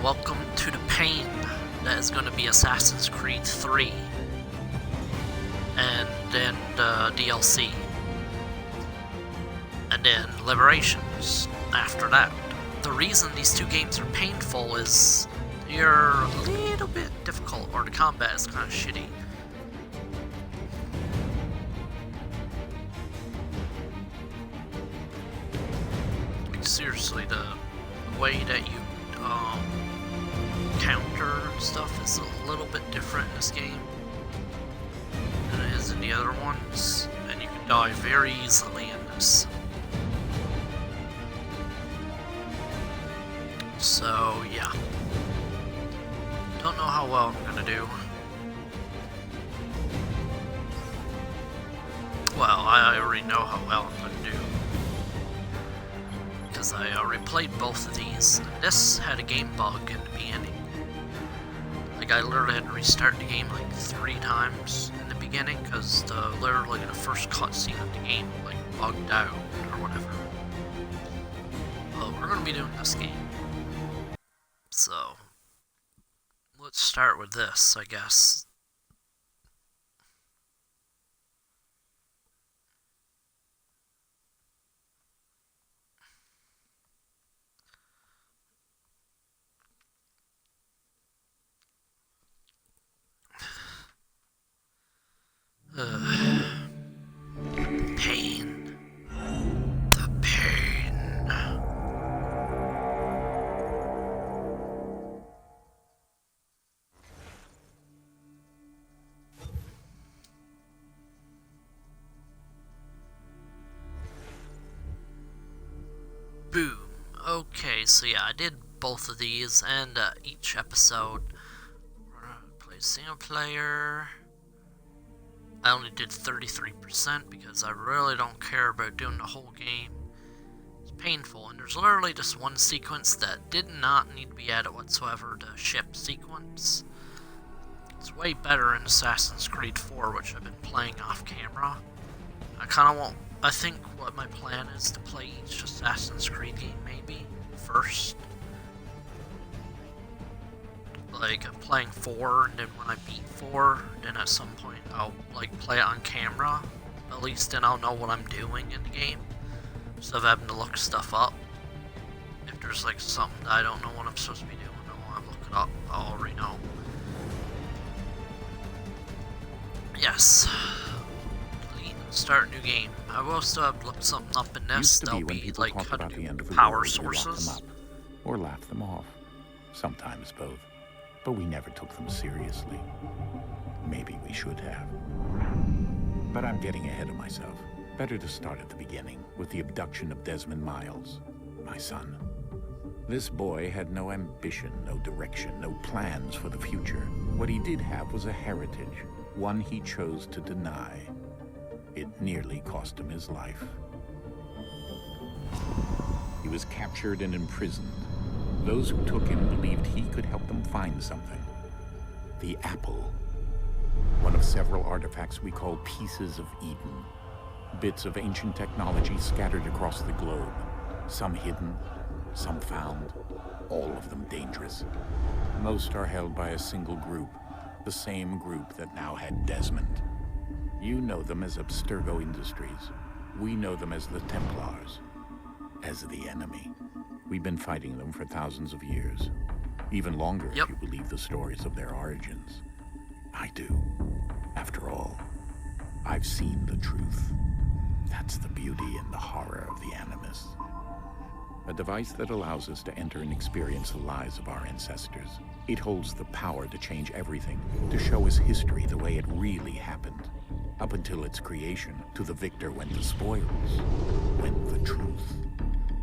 welcome to the pain that is going to be Assassin's Creed 3, and then the DLC, and then Liberations after that. The reason these two games are painful is they're a little bit difficult, or the combat is kind of shitty. Like, seriously, the way that you counter stuff is a little bit different in this game than it is in the other ones, and you can die very easily in this. So yeah, don't know how well I'm gonna do. Well, I already know how well I'm gonna do, because I already played both of these, and this had a game bug in the beginning. Like, I literally had to restart the game like 3 times in the beginning, because literally the first cutscene of the game like bugged out or whatever. But we're gonna be doing this game. So, let's start with this, I guess. Pain. The pain. Boom. Okay, so yeah, I did both of these, and each episode. We're gonna play single player. I only did 33% because I really don't care about doing the whole game. It's painful, and there's literally just one sequence that did not need to be added whatsoever, the ship sequence. It's way better in Assassin's Creed 4, which I've been playing off camera. I think what my plan is to play each Assassin's Creed game maybe first. Like, I'm playing 4, and then when I beat 4, then at some point I'll like play it on camera. At least then I'll know what I'm doing in the game, instead of having to look stuff up. If there's like something that I don't know what I'm supposed to be doing, I want to look it up. I'll already know. Yes. Delete and start a new game. I will still have to look something up in this. There'll be like how to do power sources. Or laugh them off. Sometimes both. But we never took them seriously. Maybe we should have. But I'm getting ahead of myself. Better to start at the beginning, with the abduction of Desmond Miles, my son. This boy had no ambition, no direction, no plans for the future. What he did have was a heritage, one he chose to deny. It nearly cost him his life. He was captured and imprisoned. Those who took him believed he could help them find something. The apple. One of several artifacts we call pieces of Eden. Bits of ancient technology scattered across the globe. Some hidden, some found, all of them dangerous. Most are held by a single group, the same group that now had Desmond. You know them as Abstergo Industries. We know them as the Templars, as the enemy. We've been fighting them for thousands of years. Even longer if you believe the stories of their origins. I do. After all, I've seen the truth. That's the beauty and the horror of the Animus. A device that allows us to enter and experience the lives of our ancestors. It holds the power to change everything, to show us history the way it really happened. Up until its creation, to the victor went the spoils, went the truth.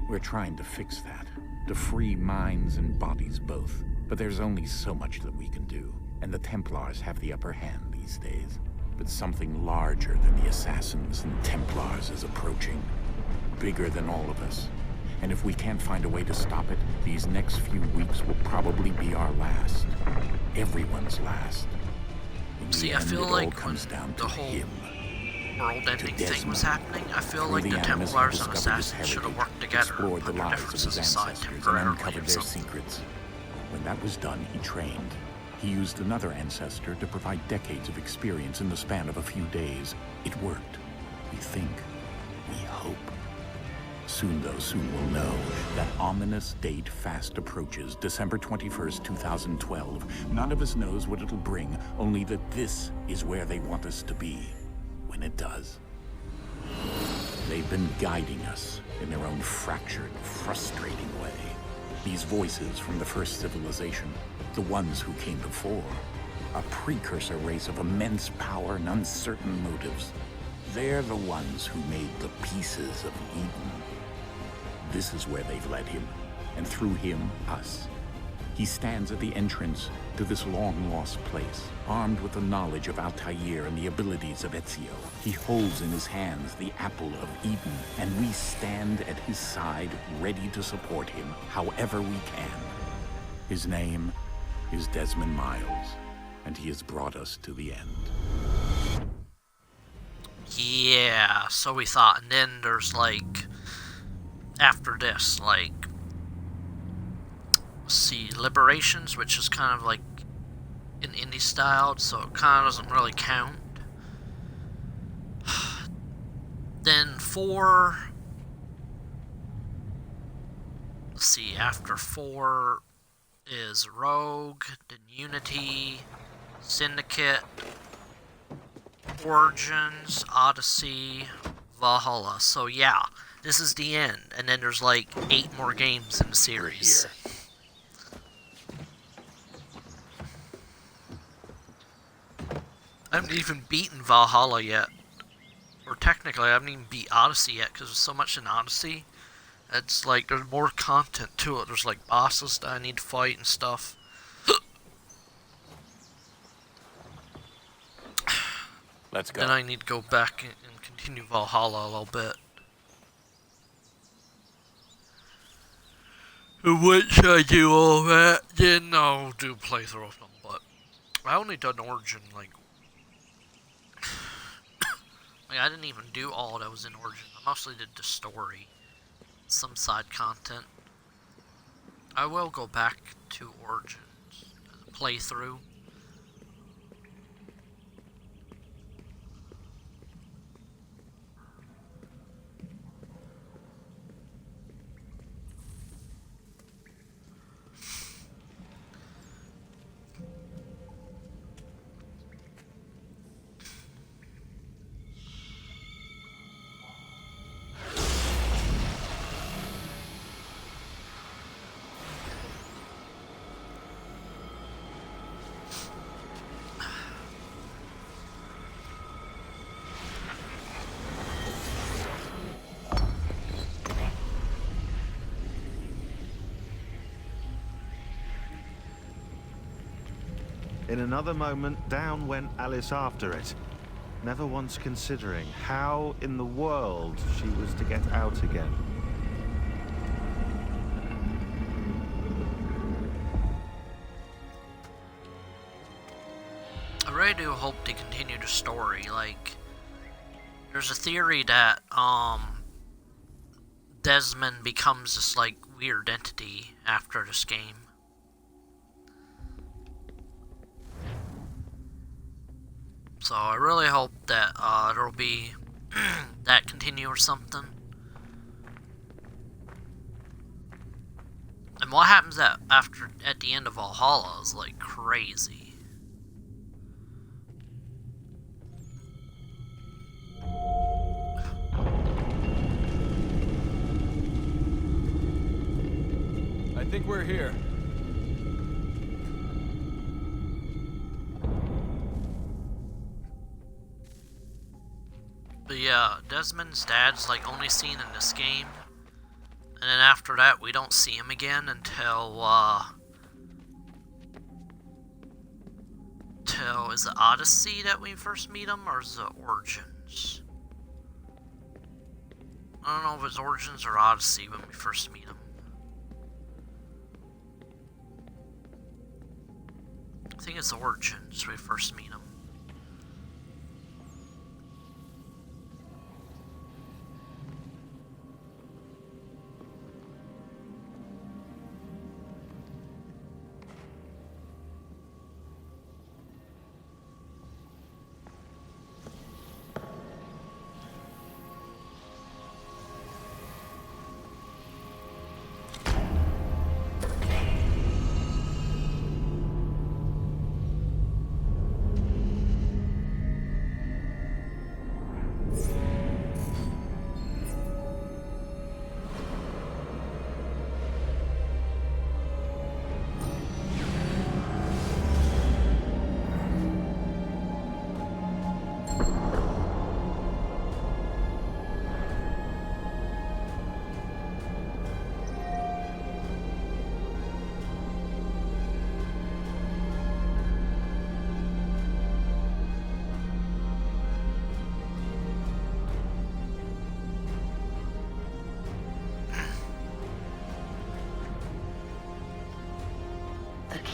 We're trying to fix that, to free minds and bodies both. But there's only so much that we can do, and the Templars have the upper hand these days. But something larger than the Assassins and Templars is approaching, bigger than all of us. And if we can't find a way to stop it, these next few weeks will probably be our last. Everyone's last. See, I feel like when the whole world-ending thing was happening, I feel like the Templars and Assassins should have worked together, put their differences aside temporarily or something. When that was done, he trained. He used another ancestor to provide decades of experience in the span of a few days. It worked. We think. We hope. Soon, though, soon we'll know. That ominous date fast approaches, December 21st, 2012. None of us knows what it'll bring, only that this is where they want us to be when it does. They've been guiding us in their own fractured, frustrating way. These voices from the first civilization, the ones who came before, a precursor race of immense power and uncertain motives. They're the ones who made the pieces of Eden. This is where they've led him, and through him, us. He stands at the entrance to this long-lost place, armed with the knowledge of Altair and the abilities of Ezio. He holds in his hands the apple of Eden, and we stand at his side, ready to support him however we can. His name is Desmond Miles, and he has brought us to the end. Yeah, so we thought, and then there's like, after this, like, let's see, Liberations, which is kind of like in indie style, so it kind of doesn't really count. Then 4, let's see, after 4 is Rogue, then Unity, Syndicate, Origins, Odyssey, Valhalla. So yeah, this is the end, and then there's like 8 more games in the series. I haven't even beaten Valhalla yet. Or technically, I haven't even beat Odyssey yet, because there's so much in Odyssey. It's like, there's more content to it. There's like bosses that I need to fight and stuff. Let's go. Then I need to go back and continue Valhalla a little bit. Once I do all that, then I'll do a playthrough of them. But I only done Origin, like I didn't even do all that was in Origin. I mostly did the story, some side content. I will go back to Origins as a playthrough. In another moment, down went Alice after it, never once considering how in the world she was to get out again. I really do hope they continue the story. Like, there's a theory that Desmond becomes this like weird entity after this game. So I really hope that there'll be that continue or something. And what happens at the end of Valhalla is like crazy. I think we're here. But yeah, Desmond's dad's like only seen in this game. And then after that, we don't see him again until, is it Odyssey that we first meet him, or is it Origins? I don't know if it's Origins or Odyssey when we first meet him. I think it's Origins we first meet him.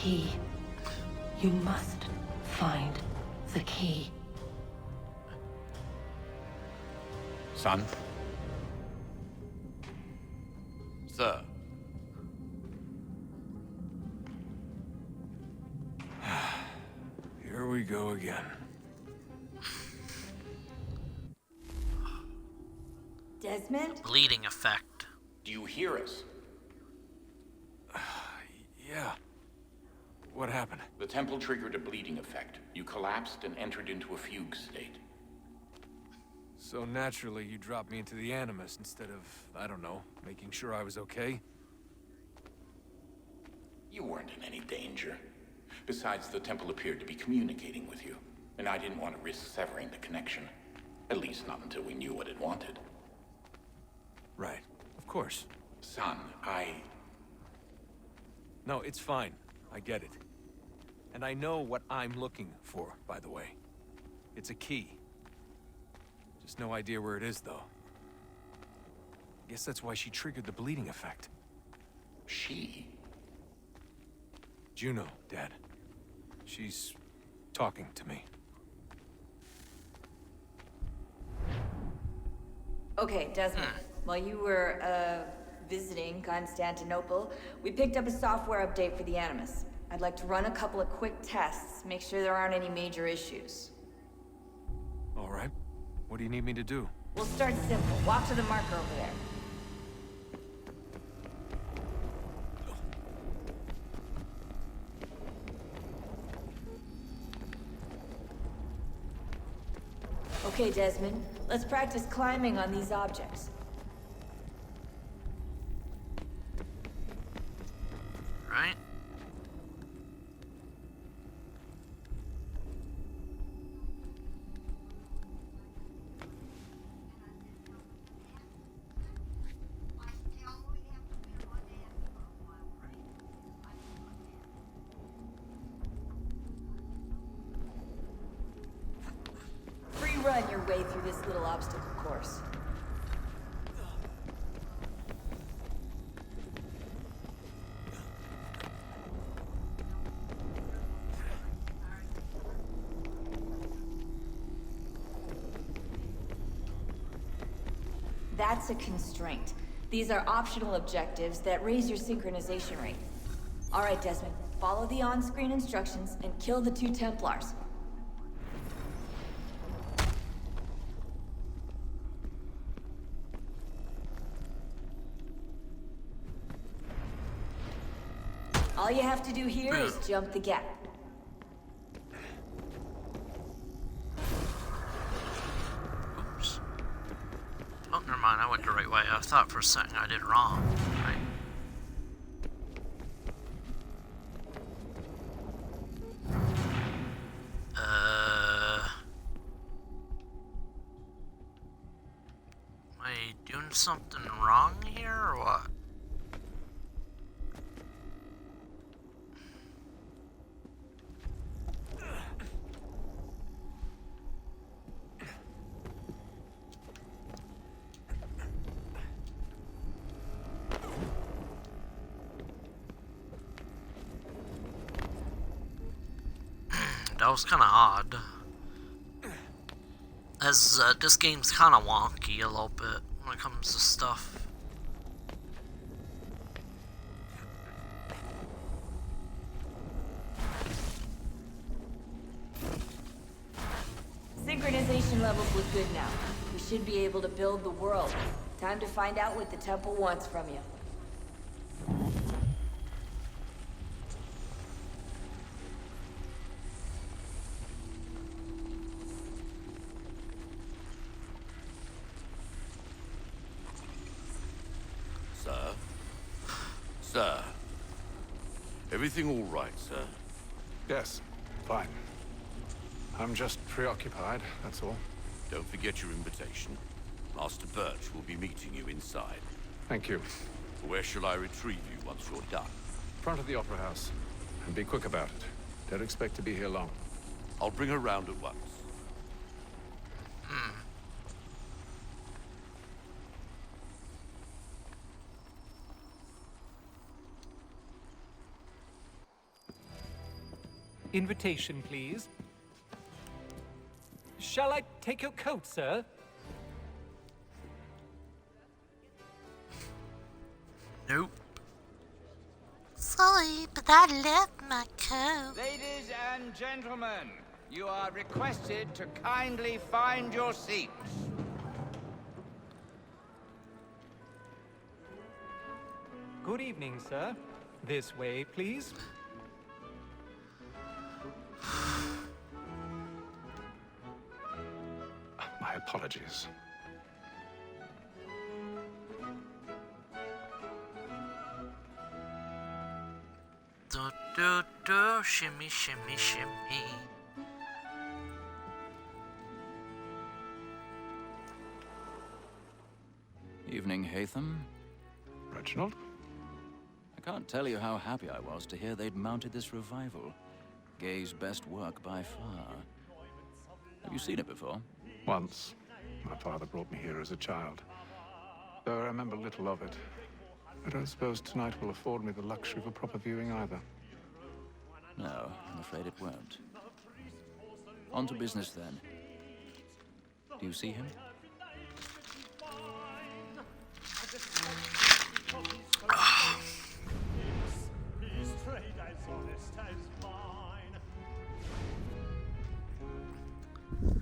key. You must find the key. Son? Sir. Here we go again. Desmond? Bleeding effect. Do you hear us? Yeah. What happened? The temple triggered a bleeding effect. You collapsed and entered into a fugue state. So naturally, you dropped me into the Animus instead of, I don't know, making sure I was okay? You weren't in any danger. Besides, the temple appeared to be communicating with you, and I didn't want to risk severing the connection. At least not until we knew what it wanted. Right. Of course. Son, No, it's fine. I get it. And I know what I'm looking for, by the way. It's a key. Just no idea where it is, though. Guess that's why she triggered the bleeding effect. She? Juno, Dad. She's talking to me. Okay, Desmond. While you were, visiting Constantinople, we picked up a software update for the Animus. I'd like to run a couple of quick tests, make sure there aren't any major issues. All right. What do you need me to do? We'll start simple. Walk to the marker over there. Okay, Desmond. Let's practice climbing on these objects. Right? Free run your way through this little obstacle course. That's a constraint. These are optional objectives that raise your synchronization rate. All right, Desmond. Follow the on-screen instructions and kill the 2 Templars. All you have to do here is jump the gap. Oops. Oh, never mind. I went the right way. I thought for a second I did wrong. Right. Am I doing something wrong here, or what? That was kind of odd. As this game's kind of wonky a little bit when it comes to stuff. Synchronization levels look good now. We should be able to build the world. Time to find out what the temple wants from you. Sir? Sir? Everything all right, sir? Yes, fine. I'm just preoccupied, that's all. Don't forget your invitation. Master Birch will be meeting you inside. Thank you. Where shall I retrieve you once you're done? Front of the Opera House. And be quick about it. Don't expect to be here long. I'll bring her round at once. Invitation, please. Shall I take your coat, sir? Nope. Sorry, but I left my coat. Ladies and gentlemen, you are requested to kindly find your seats. Good evening, sir. This way, please. My apologies. Do do do, shimmy shimmy shimmy. Evening, Hatham. Reginald? I can't tell you how happy I was to hear they'd mounted this revival. Gay's best work by far. Have you seen it before? Once. My father brought me here as a child. Though I remember little of it. I don't suppose tonight will afford me the luxury of a proper viewing either. No, I'm afraid it won't. On to business then. Do you see him?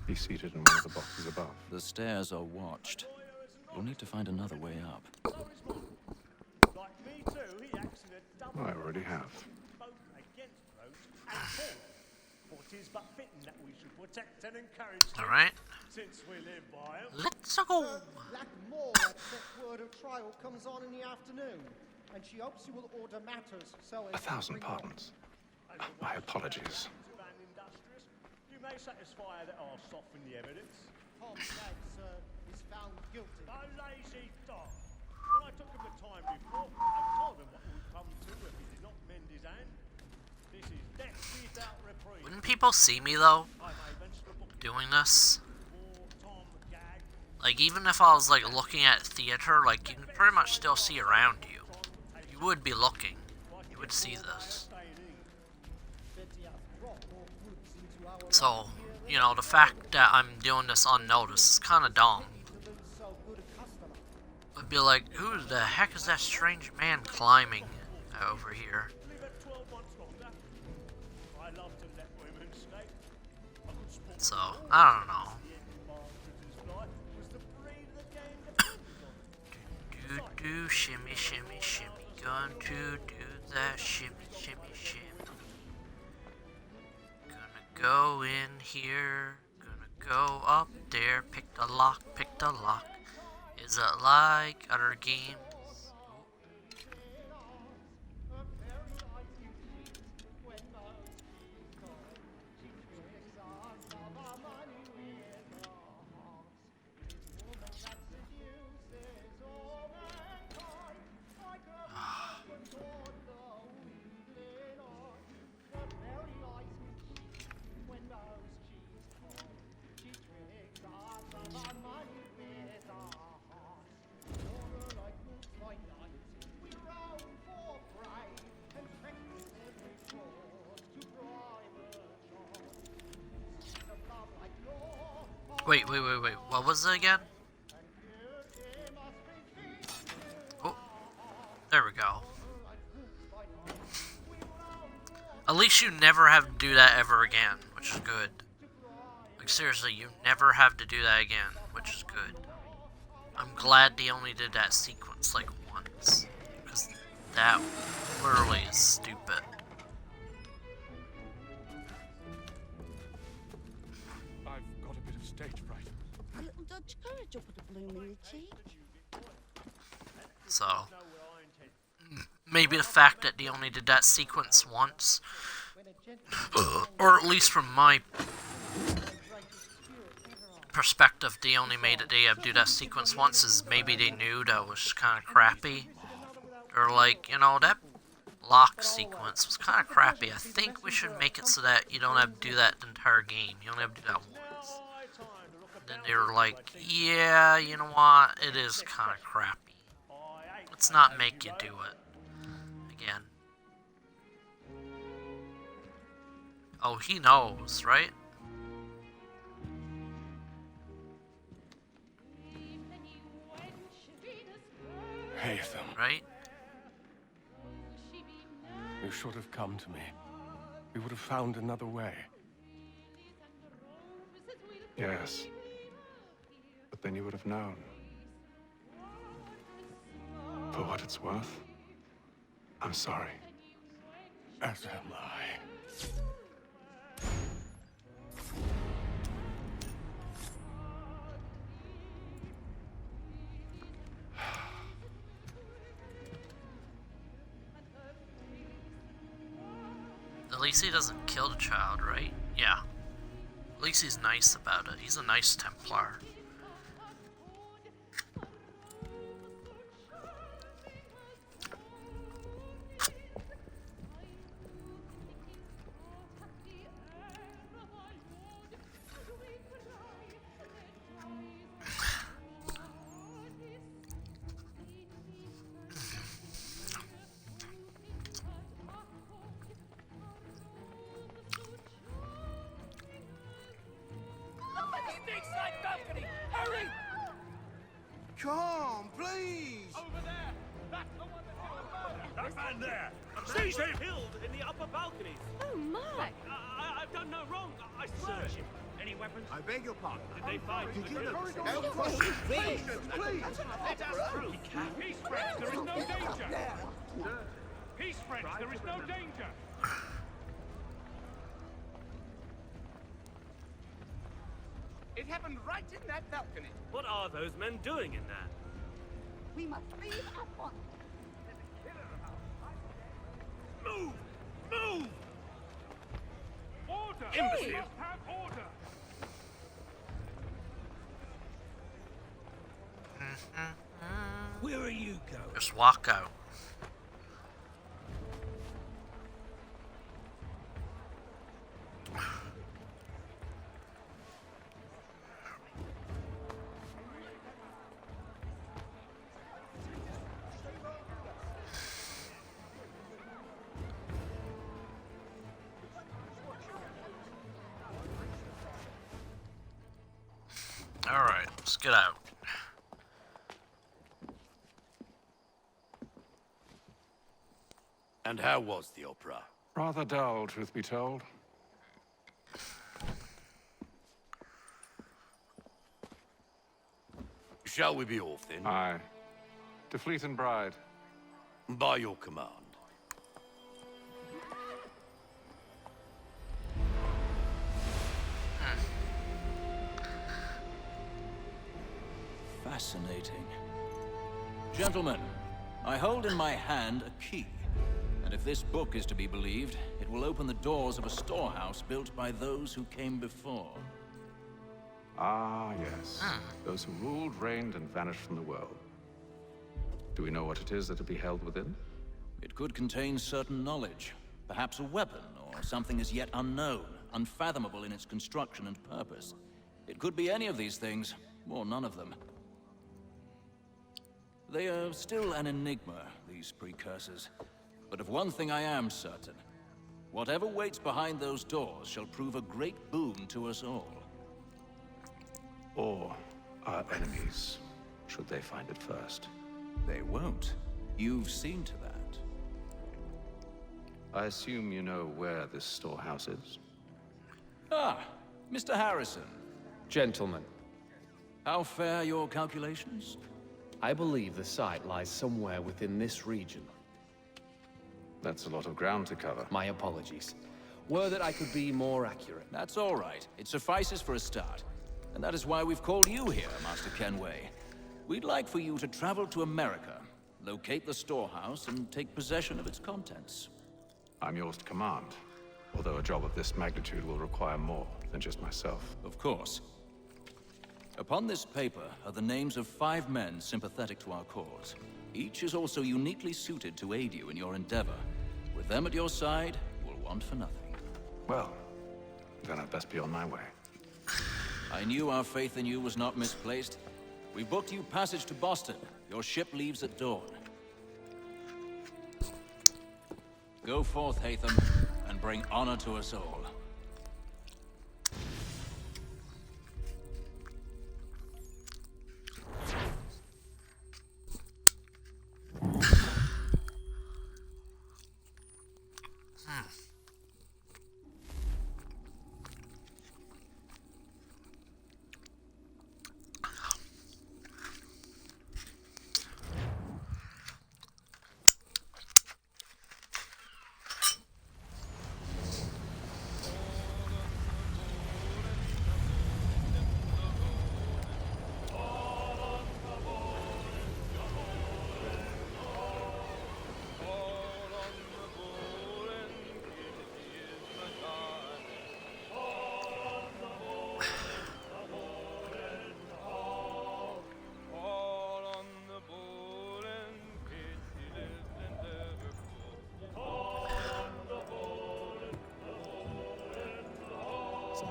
He's seated in one of the boxes above. The stairs are watched. You'll need to find another way up. I already have. Alright. Let's go. Black Moore that set word of trial comes on in the afternoon, and she hopes you will order matters so as 1,000 pardons. My apologies. You may satisfy that I'll soften the evidence. Tom Daggs is found guilty. A lazy dog. When I took him the time before, I told him what would come to if he did not mend his hand. This is death without reprieve. Wouldn't people see me though doing this? Like even if I was like looking at theater, like you can pretty much still see around you. You would be looking. You would see this. So, you know, the fact that I'm doing this unnoticed is kind of dumb. I'd be like, who the heck is that strange man climbing over here? So, I don't know. do do shimmy shimmy shimmy, going to do that shimmy shimmy shimmy. Gonna go in here, gonna go up there, pick the lock, pick the lock. Is it like other games? Wait, what was it again? Oh, there we go. At least you never have to do that ever again, which is good. Like seriously, you never have to do that again, which is good. I'm glad they only did that sequence like once, because that literally is stupid. Stage fright. A little Dutch courage up at the bloom in your cheek. So, maybe the fact that they only did that sequence once, or at least from my perspective, they only made it they do that sequence once, is maybe they knew that was kind of crappy. Or like, you know, that lock sequence was kind of crappy. I think we should make it so that you don't have to do that the entire game. You only have to do that once. Then they were like, yeah, you know what, it is kind of crappy. Let's not make you do it again. Oh, he knows, right? Haytham. Right? You should have come to me. We would have found another way. Yes. But then you would have known. For what it's worth, I'm sorry. As am I. At least he doesn't kill the child, right? Yeah. At least he's nice about it. He's a nice Templar. Hurry! Come, please! Over there! That's the one that did the murder! That man there! Seize him! Killed in the upper balconies! Oh, my! I've done no wrong. I swear. Search him. Any weapons? I beg your pardon. Did they find Did you the know? treasure? Please! Please! Let us through. Peace, friends. There is no danger. Peace, friends. There is no danger. It happened right in that balcony. What are those men doing in there? We must leave at once. Move! Move! Order! Imbeciles, have order! Where are you going? Just walk out. Alright, let's get out. And how was the opera? Rather dull, truth be told. Shall we be off then? Aye. To Fleet and Bride. By your command. Fascinating. Gentlemen, I hold in my hand a key. And if this book is to be believed, it will open the doors of a storehouse built by those who came before. Ah, yes. Those who ruled, reigned, and vanished from the world. Do we know what it is that will be held within? It could contain certain knowledge. Perhaps a weapon, or something as yet unknown, unfathomable in its construction and purpose. It could be any of these things, or none of them. They are still an enigma, these precursors. But of one thing I am certain. Whatever waits behind those doors shall prove a great boon to us all. Or our enemies, should they find it first. They won't. You've seen to that. I assume you know where this storehouse is? Ah, Mr. Harrison. Gentlemen, How fare your calculations? I believe the site lies somewhere within this region. That's a lot of ground to cover. My apologies. Were that I could be more accurate. That's all right. It suffices for a start. And that is why we've called you here, Master Kenway. We'd like for you to travel to America, locate the storehouse, and take possession of its contents. I'm yours to command. Although a job of this magnitude will require more than just myself. Of course. Upon this paper are the names of 5 men sympathetic to our cause. Each is also uniquely suited to aid you in your endeavor. With them at your side, you'll want for nothing. Well, then I'd best be on my way. I knew our faith in you was not misplaced. We booked you passage to Boston. Your ship leaves at dawn. Go forth, Haytham, and bring honor to us all.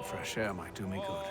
Some fresh air might do me good.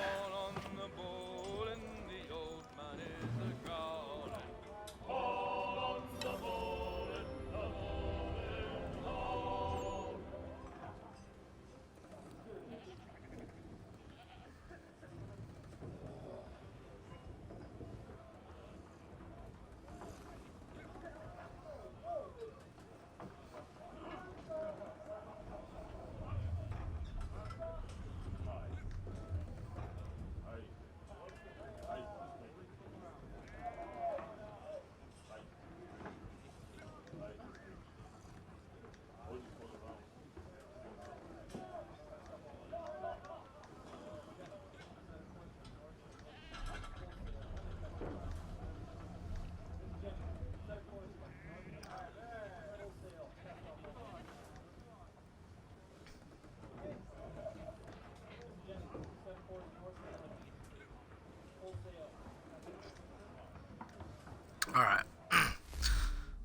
Alright.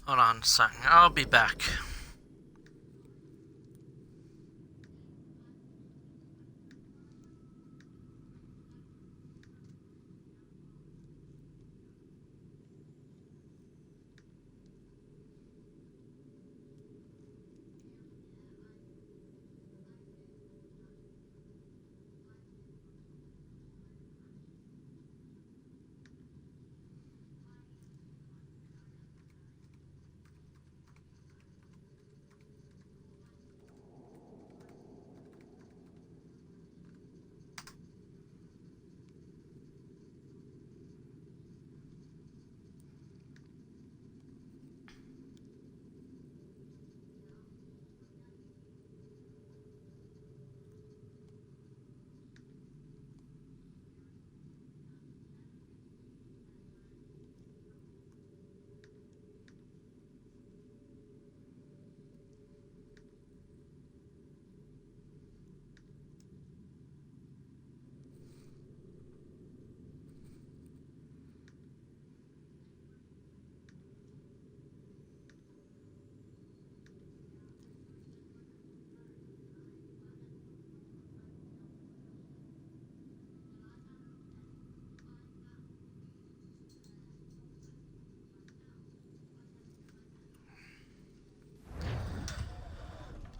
Hold on a second. I'll be back.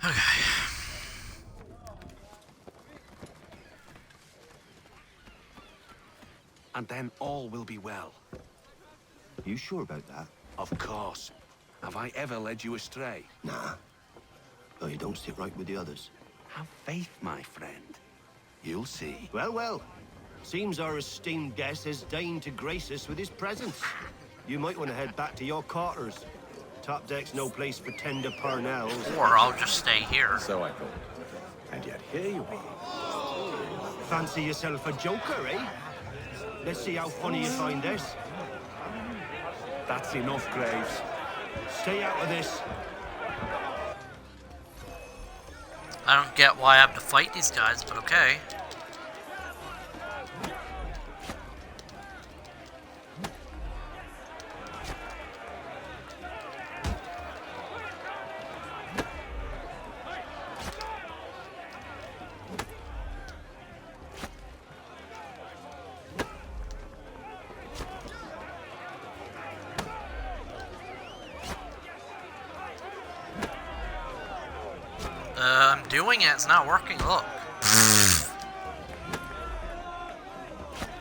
Okay. And then all will be well. You sure about that? Of course. Have I ever led you astray? Nah. No, you don't sit right with the others. Have faith, my friend. You'll see. Well, well. Seems our esteemed guest has deigned to grace us with his presence. You might want to head back to your quarters. Top deck's no place for tender parnells. Or I'll just stay here. So I thought. And yet here you are. Fancy yourself a joker, eh? Let's see how funny you find this. That's enough, Graves. Stay out of this. I don't get why I have to fight these guys, but okay. I'm doing it, it's not working, look.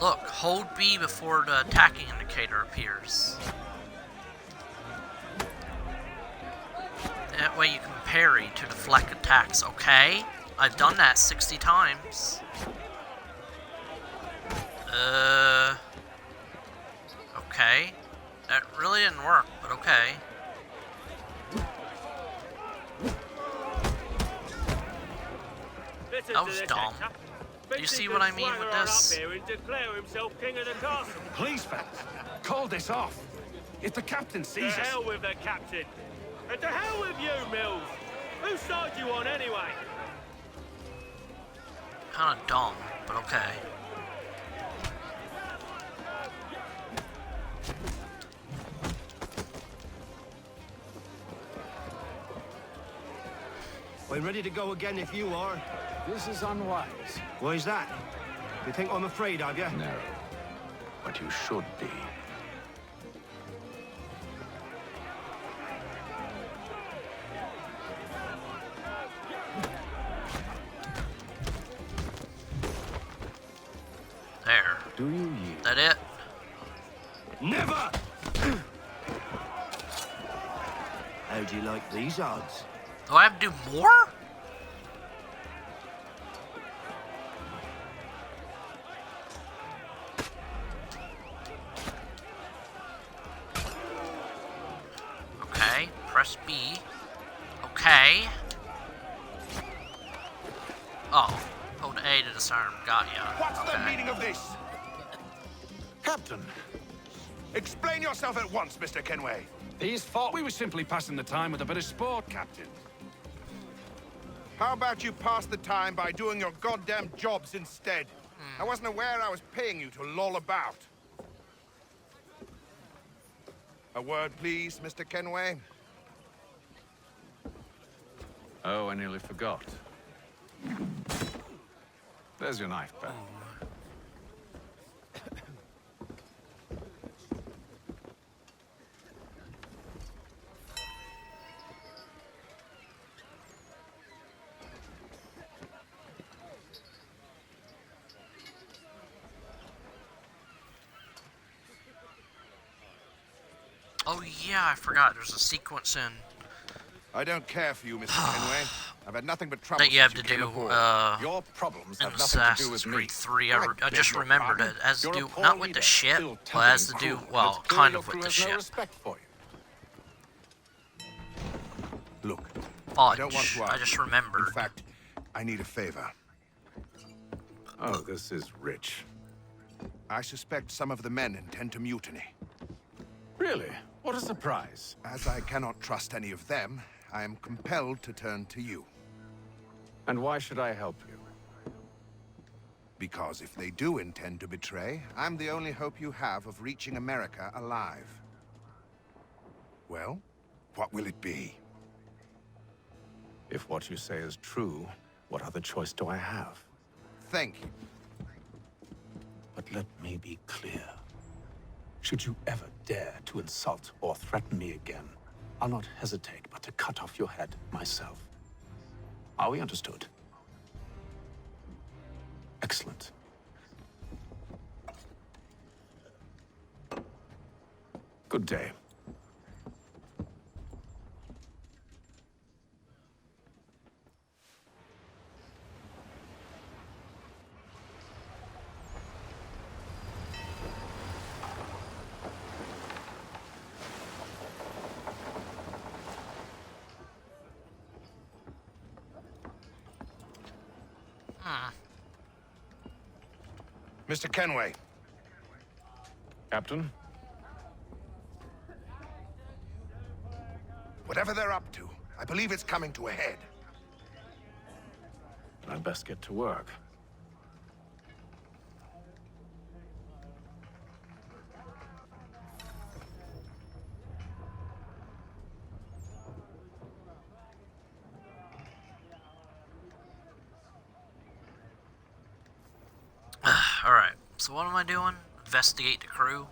Look, hold B before the attacking indicator appears. That way you can parry to deflect attacks, okay? I've done that 60 times. Okay. That really didn't work, but okay. That was dumb. Do you see what I mean with this? Please, fellas, call this off. If the captain sees us... To hell with the captain. And to hell with you, Mills. Whose side you on, anyway? Kinda dumb, but okay. I'm ready to go again if you are. This is unwise. Why is that? You think I'm afraid of you? No. But you should be. There. Do you yield? That it? Never! How do you like these odds? Do I have to do more? Okay, press B. Okay. Oh, hold A to disarm. Got ya. What's the Okay. meaning of this? Captain, Explain yourself at once, Mr. Kenway. these thought we were simply passing the time with a bit of sport, Captain. How about you pass the time by doing your goddamn jobs instead? I wasn't aware I was paying you to loll about. A word, please, Mr. Kenway. Oh, I nearly forgot. There's your knife back. Oh yeah, I forgot. There's a sequence in I don't care for you, Mr. Kenway. I've had nothing but trouble that you have since to came do aboard. Your problems in have nothing to do Assassin's with me. Creed 3. I I just beg your remembered pardon. it as to You're a do poor not with leader, the ship, ill-tempered but as to and do cruel, well, It's clear kind your of with crew the has no ship. respect for you. Look, Fudge. I don't want to I argue. just remembered. In fact, I need a favor. Oh, this is rich. I suspect some of the men intend to mutiny. Really? What a surprise. As I cannot trust any of them, I am compelled to turn to you. And why should I help you? Because if they do intend to betray, I'm the only hope you have of reaching America alive. Well, what will it be? If what you say is true, what other choice do I have? Thank you. But let me be clear. Should you ever dare to insult or threaten me again, I'll not hesitate but to cut off your head myself. Are we understood? Excellent. Good day. Mr. Kenway. Captain? Whatever they're up to, I believe it's coming to a head. I'd best get to work. Alright, so what am I doing? Investigate the crew?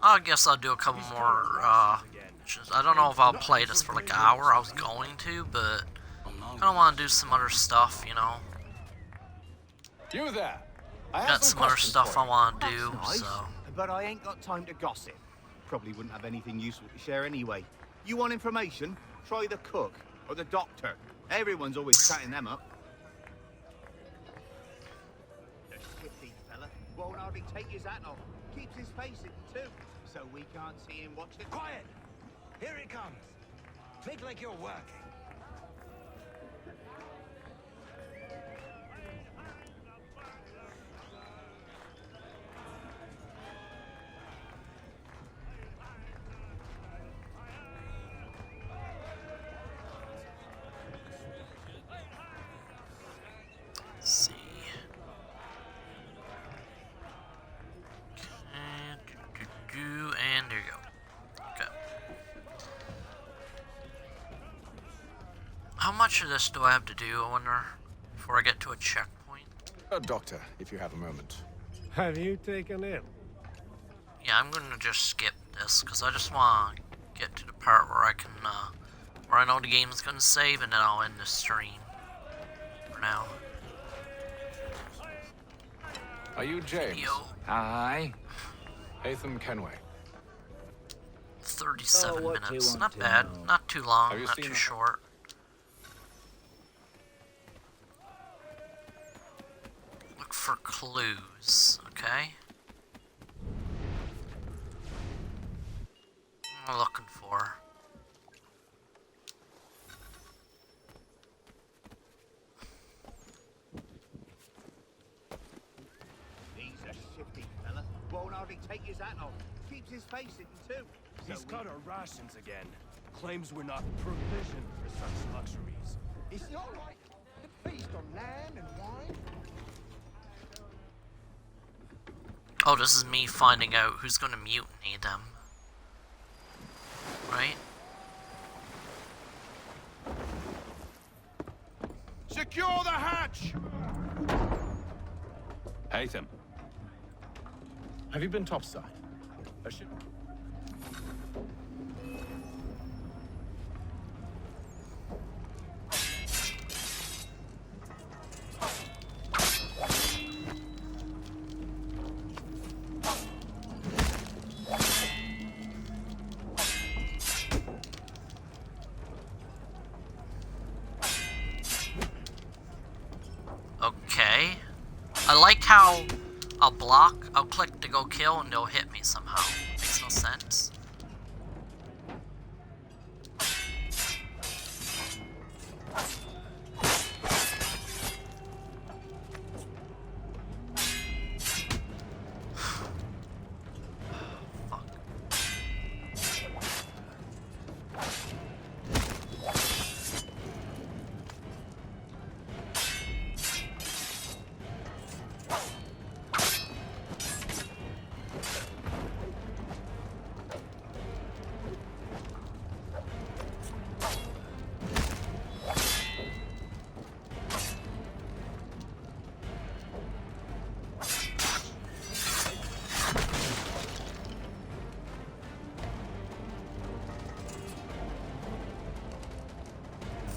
I guess I'll do a couple more, I don't know if I'll play this for like an hour. I was going to, but I don't want to do some other stuff, you know. You there? Got some other stuff I want to do, Nice, so. but I ain't got time to gossip. Probably wouldn't have anything useful to share anyway. You want information? Try the cook or the doctor. Everyone's always chatting them up. The shifty fella won't hardly take his hat off. Keeps his face hidden too, so we can't see him watching. Quiet! Here it comes. Make like you're working. Let's see. And there you go. Okay. How much of this do I have to do, I wonder? before I get to a checkpoint. Doctor, if you have a moment. Have you taken it? Yeah, I'm gonna just skip this because I just want to get to the part where I can, where I know the game's gonna save, and then I'll end the stream. For now. Are you James? Video. Hi. Hatham Kenway. 37 what do you minutes. want Not to bad. know? Not too long. Have you Not seen too it? short. Look for clues. Okay. What am I looking for? He's a shifty fella. Won't hardly take his hat off. Keeps his face hidden too. He's cut our rations again. Claims we're not provisioned for such luxuries. Is it all right to feast on lamb and wine? Oh, this is me finding out who's gonna mutiny them. Right? Secure the hatch! Hatham. Have you been topside? A ship. Okay. I like how I'll block, I'll click to go kill, and they'll hit me somehow. Makes no sense.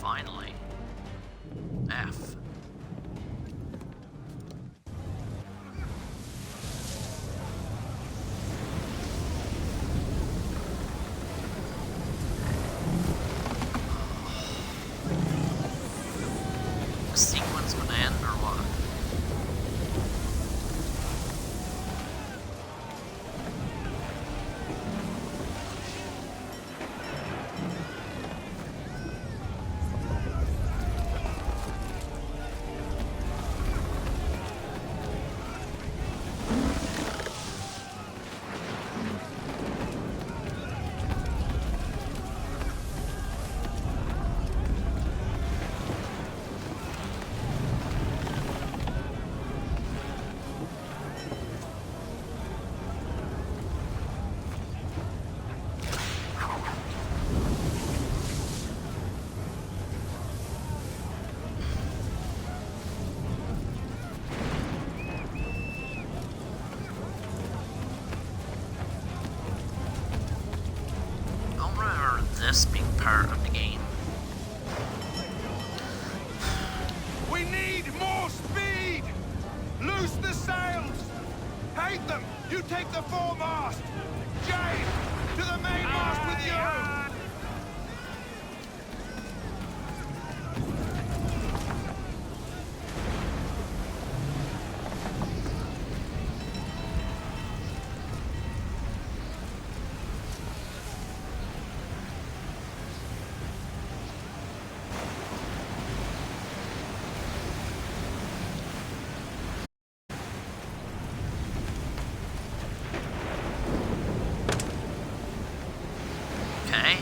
Finally. F. The sequence gonna end or what? I don't remember this being part of the game. We need more speed! Loose the sails! Hate them! You take the foremast! Jane! To the mainmast with you! Okay.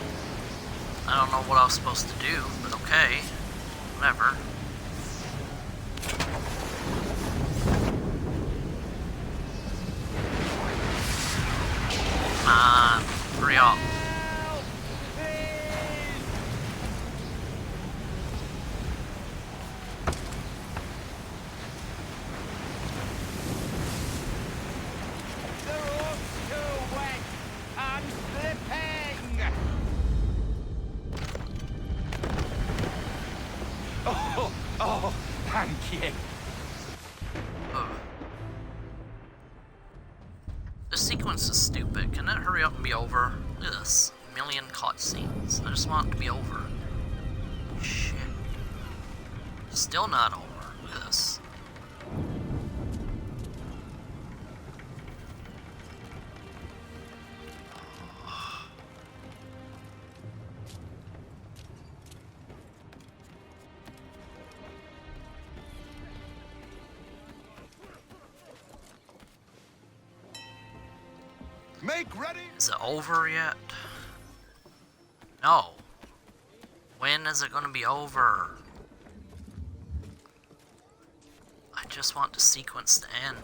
I don't know what I was supposed to do, but okay. Whatever. Come on. Hurry up. Flipping! Oh, thank you. This sequence is stupid. Can it hurry up and be over? Look at this. A million cutscenes. I just want it to be over. Shit. Still not over. Look at this. Make ready. Is it over yet? No. When is it gonna be over? I just want the sequence to end.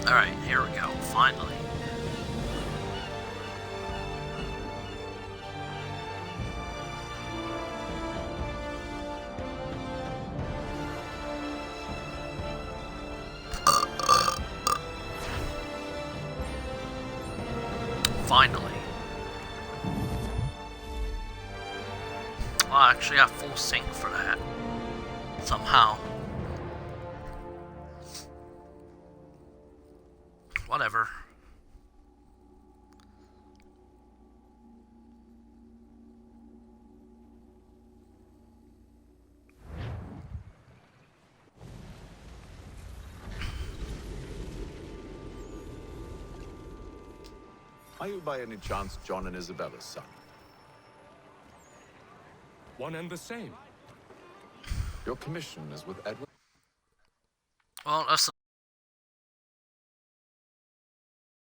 Alright, here we go, finally. Finally. Well, I actually got full sync for that. Somehow. Whatever. Are you by any chance John and Isabella's son? One and the same. Your commission is with Edward? Well, that's